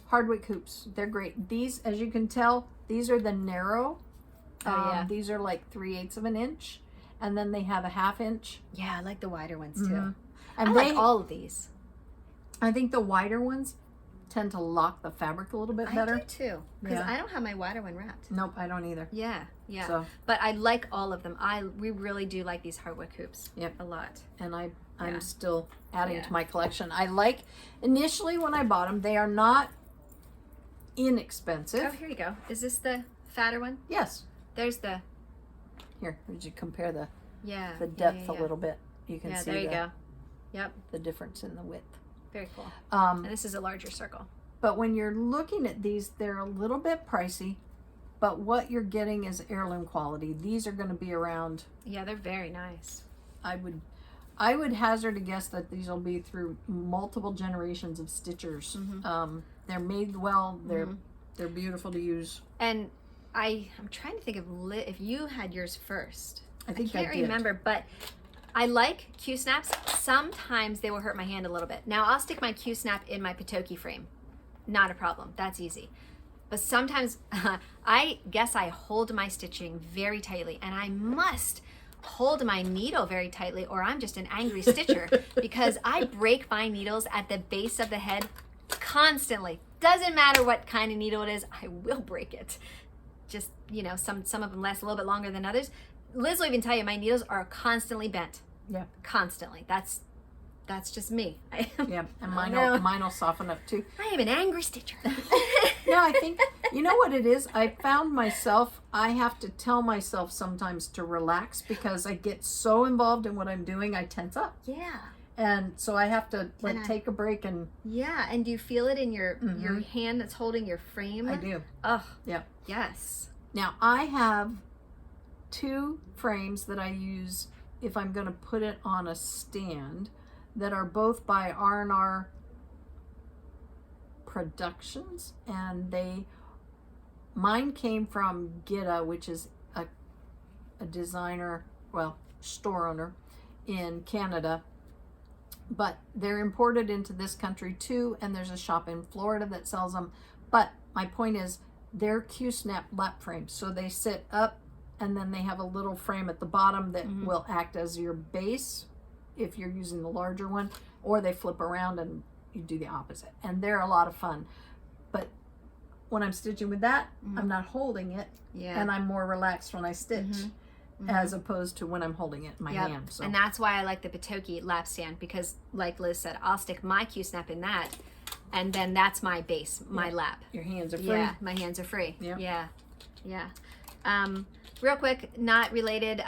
Hardwick hoops, they're great. These, as you can tell, these are the narrow. These are like 3/8 of an inch. And then they have a 1/2-inch. Yeah, I like the wider ones too. And I like all of these. I think the wider ones tend to lock the fabric a little bit better. I do too, because I don't have my wider one wrapped. Nope, I don't either. Yeah. So. But I like all of them. We really do like these Hardwick hoops. Yep. A lot. And I'm still adding to my collection. I like, initially when I bought them, they are not inexpensive. Oh, here you go. Is this the fatter one? Yes. There's the... Here, would you compare the depth a little bit? You can see there you go. Yep. The difference in the width. Very cool. And this is a larger circle. But when you're looking at these, they're a little bit pricey, but what you're getting is heirloom quality. These are going to be around. Yeah, they're very nice. I would hazard a guess that these will be through multiple generations of stitchers. They're made well. They're beautiful to use. And I'm trying to think of if you had yours first. I think I can't remember, but I like Q-snaps. Sometimes they will hurt my hand a little bit. Now I'll stick my Q-snap in my Pitoki frame. Not a problem. That's easy. But sometimes I guess I hold my stitching very tightly, and I must hold my needle very tightly or I'm just an angry stitcher because I break my needles at the base of the head constantly. Doesn't matter what kind of needle it is, I will break it. Just, some of them last a little bit longer than others. Liz will even tell you my needles are constantly bent. Yeah. Constantly. That's just me. Yeah, and mine will soften up too. I am an angry stitcher. No, I think, you know what it is? I found myself, I have to tell myself sometimes to relax because I get so involved in what I'm doing, I tense up. Yeah. And so I have to take a break and... Yeah, and do you feel it in your hand that's holding your frame? I do. Oh. Yeah. Yes. Now, I have 2 frames that I use if I'm going to put it on a stand that are both by R&R Productions, and mine came from Gitta, which is a designer, store owner in Canada, but they're imported into this country too, and there's a shop in Florida that sells them. But my point is, they're Q-snap lap frames, so they sit up and then they have a little frame at the bottom that will act as your base if you're using the larger one, or they flip around and you do the opposite, and they're a lot of fun. But when I'm stitching with that, I'm not holding it, and I'm more relaxed when I stitch as opposed to when I'm holding it in my hand. So. And that's why I like the Pitoki lap stand, because like Liz said, I'll stick my Q-snap in that and then that's my base, my lap. Your hands are free. Yeah, my hands are free. Yep. Yeah. Real quick, not related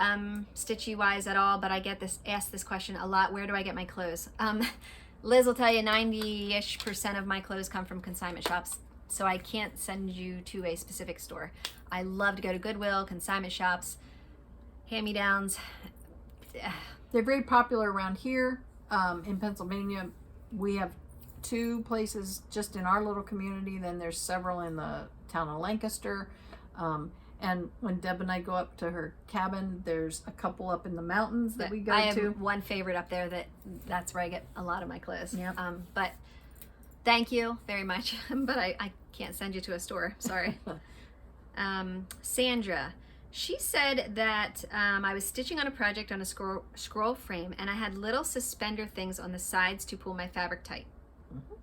stitchy wise at all, but I get asked this question a lot. Where do I get my clothes? Liz will tell you 90-ish% of my clothes come from consignment shops, so I can't send you to a specific store. I love to go to Goodwill, consignment shops, hand-me-downs. They're very popular around here. In Pennsylvania, we have 2 places just in our little community. Then there's several in the town of Lancaster. And when Deb and I go up to her cabin, there's a couple up in the mountains that we go to. I have one favorite up there that's where I get a lot of my clothes. Yep. But thank you very much. But I can't send you to a store. Sorry. Sandra, she said that I was stitching on a project on a scroll frame, and I had little suspender things on the sides to pull my fabric tight. Mm-hmm.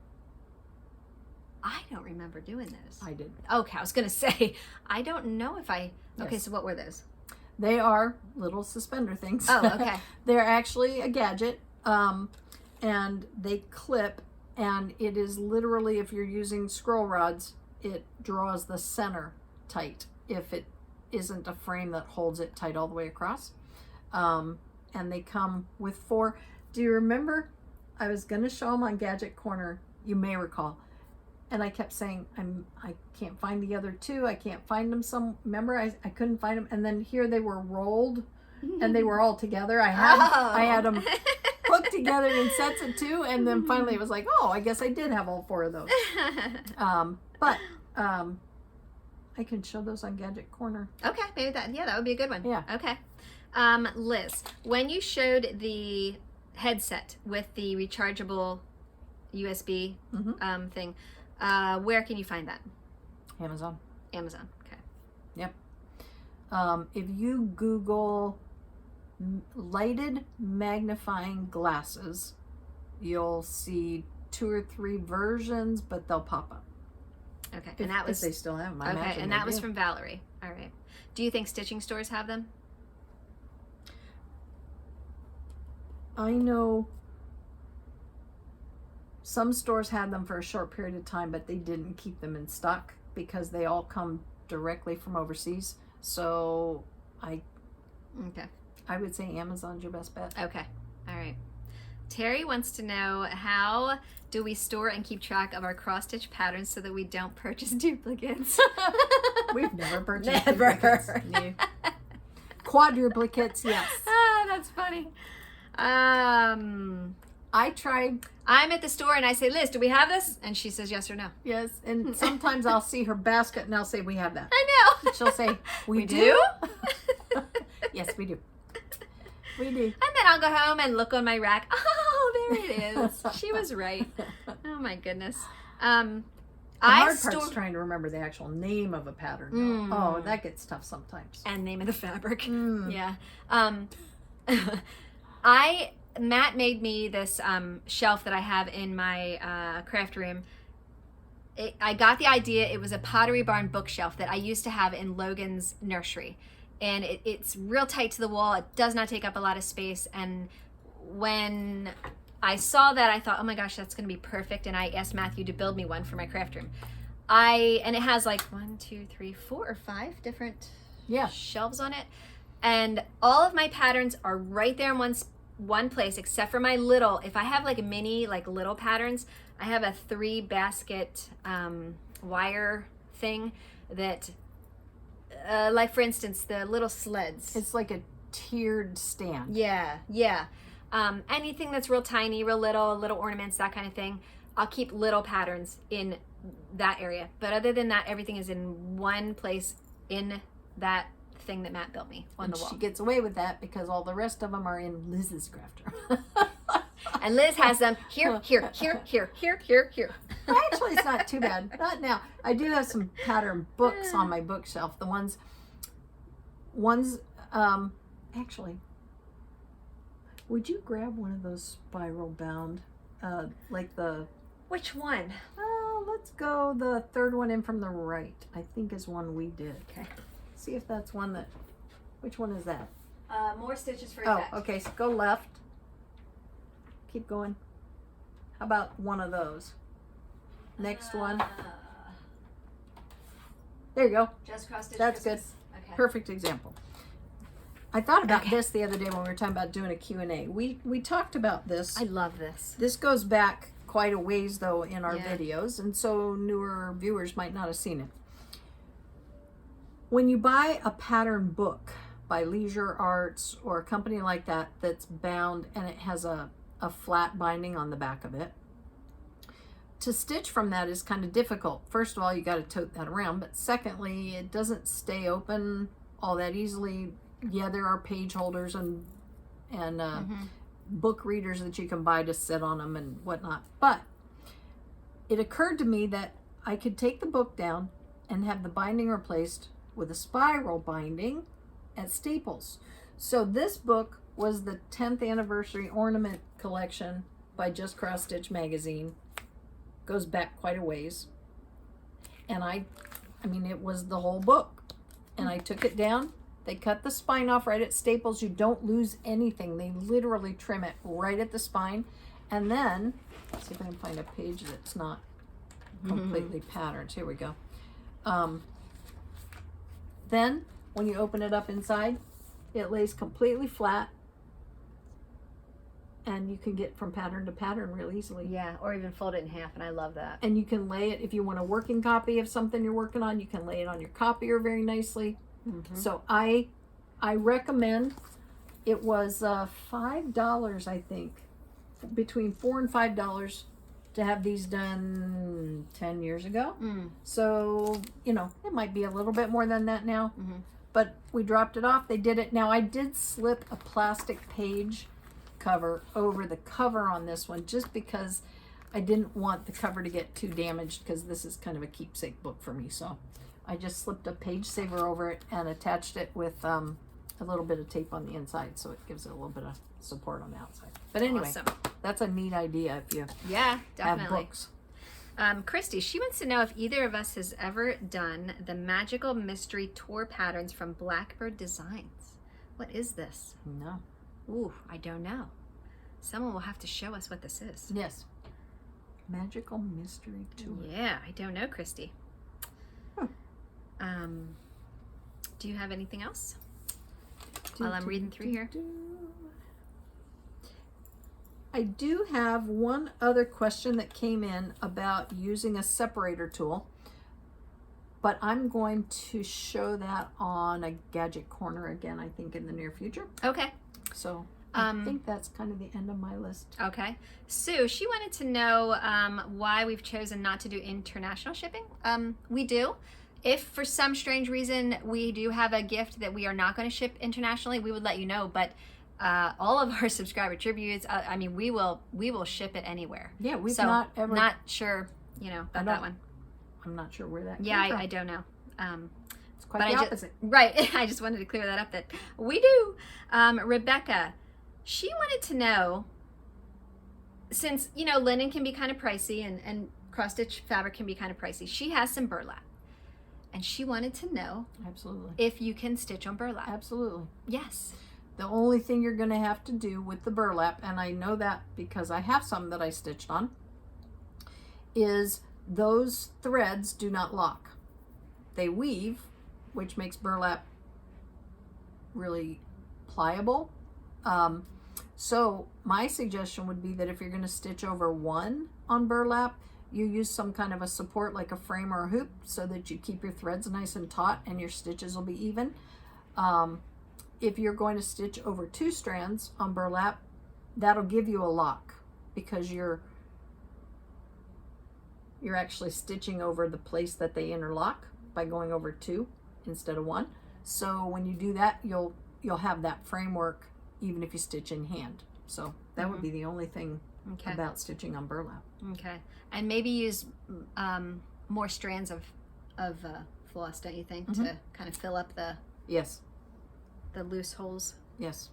I don't remember doing those. I did. Okay, I was going to say, I don't know if I... Yes. Okay, so what were those? They are little suspender things. Oh, okay. They're actually a gadget, and they clip, and it is literally, if you're using scroll rods, it draws the center tight if it isn't a frame that holds it tight all the way across. And they come with 4. Do you remember? I was going to show them on Gadget Corner, you may recall. And I kept saying, I can't find the other 2. I can't find them. Remember, I couldn't find them. And then here they were rolled, and they were all together. I had them hooked together in sets of 2. And then finally it was like, oh, I guess I did have all 4 of those. But I can show those on Gadget Corner. Okay, maybe that would be a good one. Yeah. Okay. Liz, when you showed the headset with the rechargeable USB thing, where can you find that? Amazon. Amazon. Okay. Yep. If you Google lighted magnifying glasses, you'll see 2 or 3 versions, but they'll pop up. Okay. And that was, if they still have them. I okay, and that was from Valerie. All right. Do you think stitching stores have them? I know some stores had them for a short period of time, but they didn't keep them in stock because they all come directly from overseas. So I would say Amazon's your best bet. Okay. All right. Terry wants to know, how do we store and keep track of our cross-stitch patterns so that we don't purchase duplicates? We've never purchased duplicates. No. Quadruplicates, yes. That's funny. I tried. I'm at the store and I say, Liz, do we have this? And she says yes or no. Yes, and sometimes I'll see her basket and I'll say, we have that. I know. She'll say, we do? Yes, we do. We do. And then I'll go home and look on my rack. Oh, there it is. She was right. Oh my goodness. The hard part's trying to remember the actual name of a pattern. Oh, that gets tough sometimes. And name of the fabric. Yeah. Matt made me this shelf that I have in my craft room. I got the idea. It was a Pottery Barn bookshelf that I used to have in Logan's nursery. And it's real tight to the wall. It does not take up a lot of space. And when I saw that, I thought, oh my gosh, that's going to be perfect. And I asked Matthew to build me one for my craft room. And it has like 1, 2, 3, 4 or 5 different shelves on it. And all of my patterns are right there in one place, except for my little, if I have like a mini, like little patterns, I have a 3 basket wire thing that, like for instance, the little sleds. It's like a tiered stand. Yeah. Anything that's real tiny, real little ornaments, that kind of thing, I'll keep little patterns in that area. But other than that, everything is in one place in that thing that Matt built me on the wall. She gets away with that because all the rest of them are in Liz's craft room. And Liz has them here. Actually, it's not too bad. Not now. I do have some pattern books on my bookshelf. The ones, actually, would you grab one of those spiral bound, like the... Which one? Oh, let's go the 3rd one in from the right. I think is one we did. Okay. See if that's one that, which one is that? More stitches for Oh, effect. okay, so go left. Keep going. How about one of those? Next one. There you go. Just cross stitch. That's Christmas. good. Okay. Perfect example. I thought about this the other day when we were talking about doing a Q&A. We talked about this. I love this. This goes back quite a ways though in our Yeah. videos, and so newer viewers might not have seen it. When you buy a pattern book by Leisure Arts or a company like that that's bound and it has a flat binding on the back of it, to stitch from that is kind of difficult. First of all, you got to tote that around, but secondly, it doesn't stay open all that easily. Yeah, there are page holders and book readers that you can buy to sit on them and whatnot. But it occurred to me that I could take the book down and have the binding replaced with a spiral binding at Staples. So this book was the 10th anniversary ornament collection by Just Cross Stitch magazine. Goes back quite a ways. And I mean, it was the whole book. And I took it down. They cut the spine off right at Staples. You don't lose anything. They literally trim it right at the spine. And then, let's see if I can find a page that's not completely patterned. Here we go. Then, when you open it up inside, it lays completely flat. And you can get from pattern to pattern real easily. Yeah, or even fold it in half, and I love that. And you can lay it, if you want a working copy of something you're working on, you can lay it on your copier very nicely. So I recommend, it was $5, I think, between $4 and $5 to have these done 10 years ago. So, you know, it might be a little bit more than that now, but we dropped it off. They did it. Now I did slip a plastic page cover over the cover on this one just because I didn't want the cover to get too damaged, because this is kind of a keepsake book for me. So I just slipped a page saver over it and attached it with a little bit of tape on the inside, so it gives it a little bit of support on the outside. But anyway, Awesome. That's a neat idea if you Yeah, have definitely. books. Christy, she wants to know if either of us has ever done the Magical Mystery Tour patterns from Blackbird Designs. What is this? No. Ooh, I don't know. Someone will have to show us what this is. Yes. Magical Mystery Tour. Yeah, I don't know, Christy. Do you have anything else while I'm reading through here? I do have one other question that came in about using a separator tool, but I'm going to show that on a gadget corner again, I think, in the near future. Okay. So I think that's kind of the end of my list. Okay. Sue, she wanted to know why we've chosen not to do international shipping. We do. If for some strange reason we do have a gift that we are not going to ship internationally, we would let you know. But all of our subscriber tributes, I mean, we will ship it anywhere. Yeah, we've So, not ever. not sure, about that one. I'm not sure where that. Yeah, came from. I don't know. It's quite but the I opposite. Right. I just wanted to clear that up that we do. Rebecca, she wanted to know, since, linen can be kind of pricey and cross-stitch fabric can be kind of pricey, she has some burlap. And she wanted to know Absolutely. if you can stitch on burlap. Absolutely. Yes. The only thing you're going to have to do with the burlap, and I know that because I have some that I stitched on, is those threads do not lock. They weave, which makes burlap really pliable. So my suggestion would be that if you're going to stitch over one on burlap, you use some kind of a support like a frame or a hoop so that you keep your threads nice and taut and your stitches will be even. If you're going to stitch over 2 strands on burlap, that'll give you a lock because you're actually stitching over the place that they interlock by going over 2 instead of 1. So when you do that, you'll have that framework even if you stitch in hand. So that would be the only thing about stitching on burlap. Okay. And maybe use more strands of floss, don't you think, to kind of fill up the Yes. the loose holes? Yes.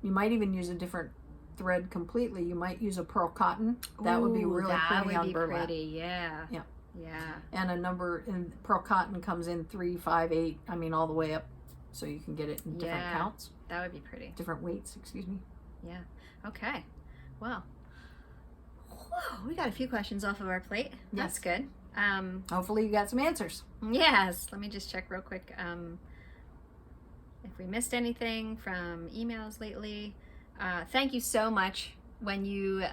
You might even use a different thread completely. You might use a pearl cotton. That would be really pretty on burlap. Yeah. Yeah. Yeah. And pearl cotton comes in 3, 5, 8. I mean, all the way up, so you can get it in different counts, That would be pretty. different weights. Excuse me. Yeah. Okay. Well. Whoa, we got a few questions off of our plate. That's good. Hopefully you got some answers. Yes. Let me just check real quick. If we missed anything from emails lately. Thank you so much when you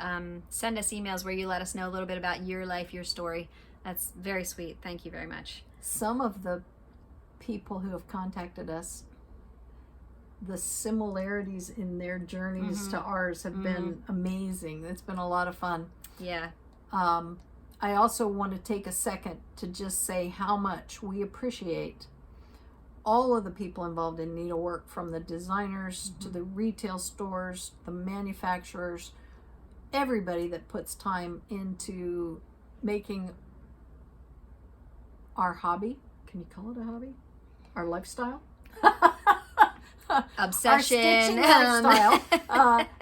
send us emails where you let us know a little bit about your life, your story. That's very sweet. Thank you very much. Some of the people who have contacted us, the similarities in their journeys to ours have been amazing. It's been a lot of fun. Yeah. I also want to take a second to just say how much we appreciate all of the people involved in needlework, from the designers to the retail stores, the manufacturers, everybody that puts time into making our hobby, can you call it a hobby? Our lifestyle? Obsession. Our stitching lifestyle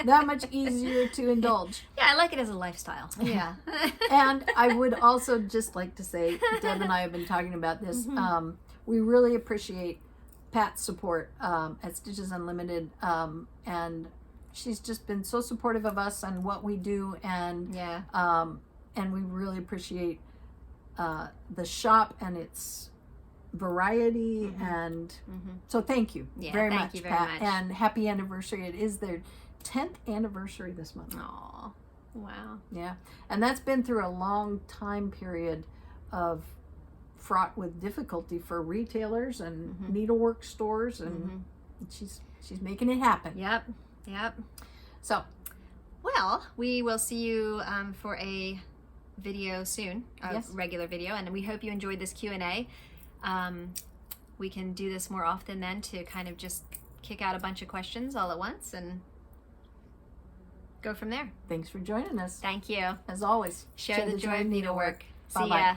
that much easier to indulge. Yeah, I like it as a lifestyle. Yeah. And I would also just like to say, Deb and I have been talking about this. We really appreciate Pat's support at Stitches Unlimited, and she's just been so supportive of us and what we do, and and we really appreciate the shop and its variety, and so thank you very much, Pat, and happy anniversary. It is their 10th anniversary this month. Aw, wow. Yeah, and that's been through a long time period of fraught with difficulty for retailers and needlework stores, and she's making it happen. Yep. So, well, we will see you for a video soon, a regular video, and we hope you enjoyed this Q&A. We can do this more often then, to kind of just kick out a bunch of questions all at once and go from there. Thanks for joining us. Thank you. As always, Share the joy of needlework. Bye-bye. See ya.